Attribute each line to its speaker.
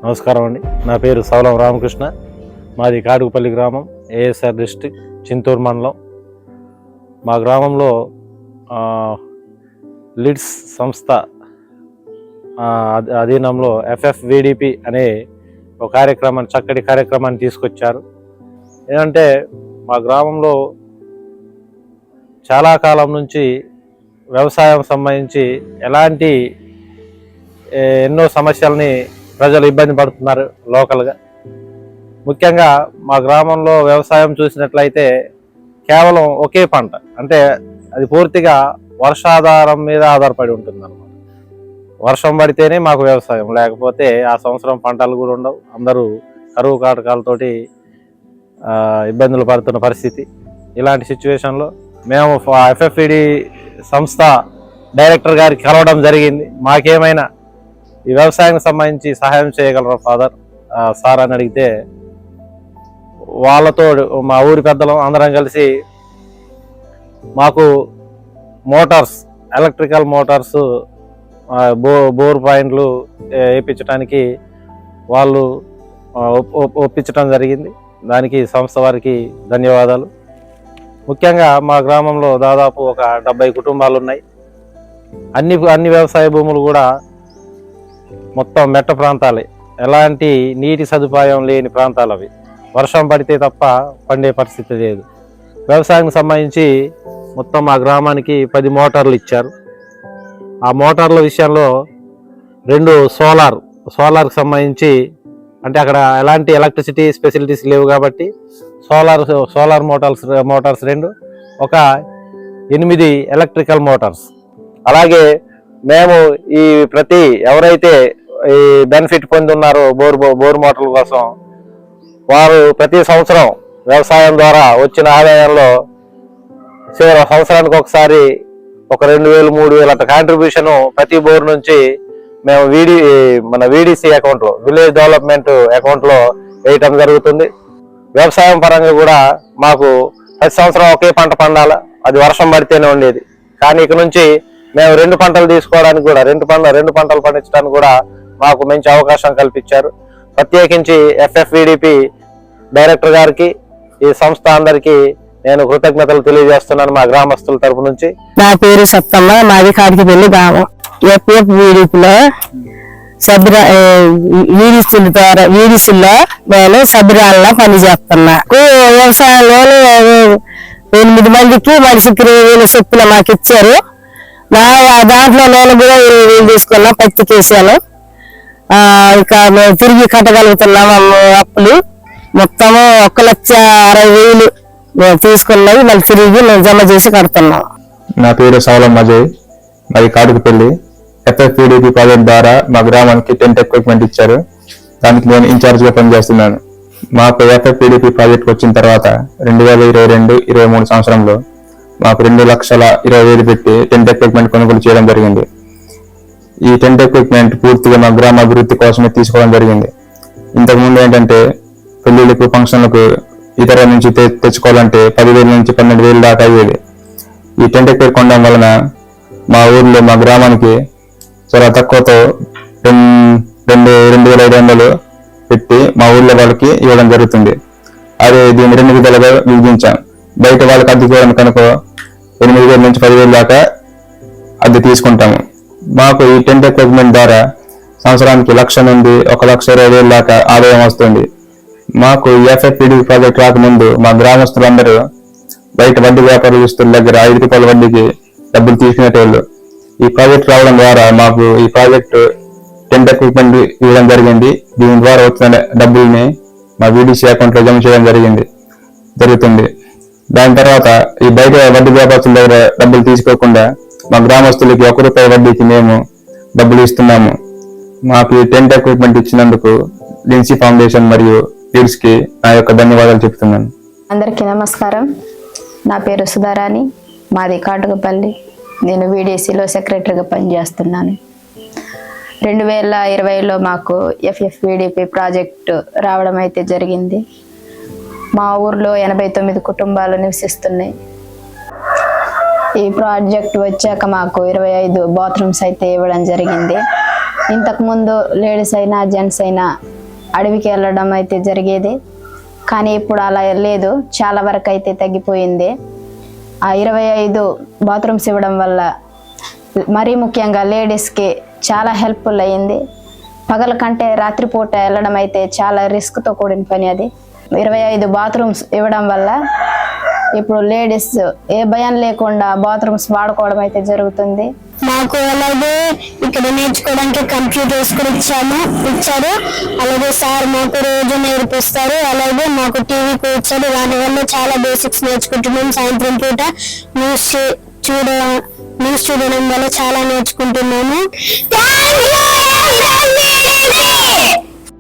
Speaker 1: నమస్కారం అండి. నా పేరు సౌలం రామకృష్ణ. మాది కాడుగుపల్లి గ్రామం, ఏఎస్ఆర్ డిస్ట్రిక్ట్, చింతూరు మండలం. మా గ్రామంలో లిడ్స్ సంస్థ అధీనంలో FFVDP అనే ఒక కార్యక్రమాన్ని, చక్కటి కార్యక్రమాన్ని తీసుకొచ్చారు. ఏంటంటే మా గ్రామంలో చాలా కాలం నుంచి వ్యవసాయం సంబంధించి ఎన్నో సమస్యల్ని ప్రజలు ఇబ్బంది పడుతున్నారు లోకల్గా. ముఖ్యంగా మా గ్రామంలో వ్యవసాయం చూసినట్లయితే కేవలం ఒకే పంట, అంటే అది పూర్తిగా వర్షాధారం మీద ఆధారపడి ఉంటుంది అన్నమాట. వర్షం పడితేనే మాకు వ్యవసాయం, లేకపోతే ఆ సంవత్సరం పంటలు కూడా ఉండవు. అందరూ కరువు కాటకాలతోటి ఇబ్బందులు పడుతున్న పరిస్థితి. ఇలాంటి సిచ్యువేషన్లో మేము FFVD సంస్థ డైరెక్టర్ గారికి కలవడం జరిగింది. మాకేమైనా ఈ వ్యవసాయానికి సంబంధించి సహాయం చేయగలరా సార్ అని అడిగితే, వాళ్ళతో మా ఊరి పెద్దలు అందరం కలిసి మాకు మోటార్స్, ఎలక్ట్రికల్ మోటార్స్, బోర్ పాయింట్లు వేయించడానికి వాళ్ళు ఒప్పించడం జరిగింది. దానికి సంస్థ వారికి ధన్యవాదాలు. ముఖ్యంగా మా గ్రామంలో దాదాపు ఒక 70 కుటుంబాలు ఉన్నాయి. అన్ని వ్యవసాయ భూములు కూడా మొత్తం మెట్ట ప్రాంతాలే, ఎలాంటి నీటి సదుపాయం లేని ప్రాంతాలు అవి. వర్షం పడితే తప్ప పండే పరిస్థితి లేదు. వ్యవసాయానికి సంబంధించి మొత్తం మా గ్రామానికి 10 మోటార్లు ఇచ్చారు. ఆ మోటార్ల విషయంలో 2 సోలార్కి సంబంధించి, అంటే అక్కడ ఎలాంటి ఎలక్ట్రిసిటీ ఫెసిలిటీస్ లేవు కాబట్టి సోలార్ మోటార్స్ 2, ఒక 8 ఎలక్ట్రికల్ మోటార్స్. అలాగే మేము ఎవరైతే ఈ బెనిఫిట్ పొంది ఉన్నారో బోర్ మోటార్ల కోసం, వారు ప్రతి సంవత్సరం వ్యవసాయం ద్వారా వచ్చిన ఆదాయంలో సంవత్సరానికి ఒకసారి ఒక 2,000, 3,000 అట్లా కాంట్రిబ్యూషన్ ప్రతి బోర్ నుంచి మేము మన VDC అకౌంట్లో, విలేజ్ డెవలప్మెంట్ అకౌంట్లో వేయటం జరుగుతుంది. వ్యవసాయం పరంగా కూడా మాకు ప్రతి సంవత్సరం ఒకే పంట పండాలి, అది వర్షం పడితేనే ఉండేది. కానీ ఇక నుంచి మేము 2 పంటలు తీసుకోవడానికి కూడా, 2 పంటలు పండించడానికి కూడా మాకు మంచి అవకాశం కల్పించారు. ప్రత్యేకించి FFVDP డైరెక్టర్ గారికి, ఈ సంస్థ అందరికీ నేను కృతజ్ఞతలు తెలియజేస్తున్నాను మా గ్రామస్తుల తరపు నుంచి.
Speaker 2: నా పేరు సత్తమ్మ, మాది కాడికిపల్లి గ్రామం. FFVDPలో వీడిసిల్లో నేను సభ్యురాల్లో పనిచేస్తున్నా. వ్యవసాయంలో 8 మందికి మనిషికి 20,000 చొప్పున మాకు ఇచ్చారు. దాంట్లో నేను కూడా 20,000 తీసుకున్నా, పత్తి కేసాను. ఇక మేము తిరిగి కట్టగలుగుతున్నాము అప్పులు. మొత్తము 1,60,000 మేము తీసుకున్నవి మళ్ళీ తిరిగి మేము జమ చేసి కడుతున్నాం.
Speaker 3: నా పేరు సౌలం అజయ్, మరి కాడుగుపల్లి. FFVDP ప్రాజెక్ట్ ద్వారా మా గ్రామానికి టెంట్ ఎక్విప్మెంట్ ఇచ్చారు. దానికి నేను ఇన్ఛార్జ్ గా పనిచేస్తున్నాను. మాకు FFVDP ప్రాజెక్ట్ వచ్చిన తర్వాత 2022-23 సంవత్సరంలో మాకు 2,20,000 పెట్టి టెంట్ ఎక్విప్మెంట్ కొనుగోలు చేయడం జరిగింది. ఈ టెంట్ ఎక్విప్మెంట్ పూర్తిగా మా గ్రామ అభివృద్ధి కోసమే తీసుకోవడం జరిగింది. ఇంతకుముందు ఏంటంటే పెళ్లిళ్ళకు, ఫంక్షన్లకు ఇతర నుంచి తెచ్చుకోవాలంటే 10,000 నుంచి 12,000 దాకా అయ్యేది. ఈ టెంట్ ఎక్విప్మెంట్ కొనడం వలన మా ఊర్లో, మా గ్రామానికి చాలా తక్కువతో 2,500 పెట్టి మా ఊర్లో వాళ్ళకి ఇవ్వడం జరుగుతుంది. అదే దీన్ని 2 విధాలుగా విభజించాం. బయట వాళ్ళకి అద్దె చేయడానికి కనుక 8,000 నుంచి 10,000 దాకా అద్దె తీసుకుంటాము. మాకు ఈ టెంట్ ఎక్విప్మెంట్ ద్వారా సంవత్సరానికి 1,00,000 నుండి 1,20,000 దాకా ఆదాయం వస్తుంది. మాకు FFVDP ప్రాజెక్ట్ రాకముందు మా గ్రామస్తులందరూ బయట వడ్డీ వ్యాపారస్తుల దగ్గర 5 రూపాయల వడ్డీకి డబ్బులు తీసుకునేటోళ్ళు. ఈ ప్రాజెక్ట్ రావడం ద్వారా మాకు ఈ ప్రాజెక్టు టెంట్ ఎక్విప్మెంట్ ఇవ్వడం జరిగింది. దీని ద్వారా వచ్చిన డబ్బుల్ని మా VDC అకౌంట్ లో జమ చేయడం జరుగుతుంది. దాని తర్వాత ఈ బయట వడ్డీ వ్యాపారస్తుల దగ్గర డబ్బులు తీసుకోకుండా మా గ్రామస్తులకి 1 రూపాయి వడ్డీకి మేము డబ్బులు ఇస్తున్నాము. మాకు ఈ టెంట్ ఎక్విప్మెంట్ ఇచ్చినందుకు లిన్సీ ఫౌండేషన్ మరియు లీడ్స్ కి నా యొక్క ధన్యవాదాలు చెప్తున్నాను.
Speaker 4: అందరికీ నమస్కారం. నా పేరు సుధారాణి, మాది కాటుకపల్లి. నేను VDCలో సెక్రటరీగా పనిచేస్తున్నాను. 2020లో మాకు FFVDP ప్రాజెక్టు రావడం అయితే జరిగింది. మా ఊర్లో 89 కుటుంబాలు నివసిస్తున్నాయి. ఈ ప్రాజెక్ట్ వచ్చాక మాకు 25 బాత్రూమ్స్ అయితే ఇవ్వడం జరిగింది. ఇంతకుముందు లేడీస్ అయినా జెంట్స్ అయినా అడవికి వెళ్ళడం అయితే జరిగేది, కానీ ఇప్పుడు అలా లేదు, చాలా వరకు అయితే తగ్గిపోయింది. ఆ 25 బాత్రూమ్స్ ఇవ్వడం వల్ల మరీ ముఖ్యంగా లేడీస్కి చాలా హెల్ప్ఫుల్ అయ్యింది. పగల కంటే రాత్రిపూట వెళ్ళడం అయితే చాలా రిస్క్తో కూడిన పని. అది 25 బాత్రూమ్స్ ఇవ్వడం వల్ల ఇప్పుడు లేడీస్ ఏ భయం లేకుండా బాత్రూమ్స్ వాడుకోవడం అయితే జరుగుతుంది.
Speaker 2: మాకు అలాగే ఇక్కడ నేర్చుకోవడానికి కంప్యూటర్స్ కూడా ఇచ్చారు. అలాగే సార్ మాకు రోజు నేర్పిస్తారు. అలాగే మాకు టీవీ కూడా ఇచ్చారు. దానివల్ల చాలా బేసిక్స్ నేర్చుకుంటున్నాం. సాయంత్రం పూట న్యూస్ చూడడం వల్ల చాలా నేర్చుకుంటున్నాము.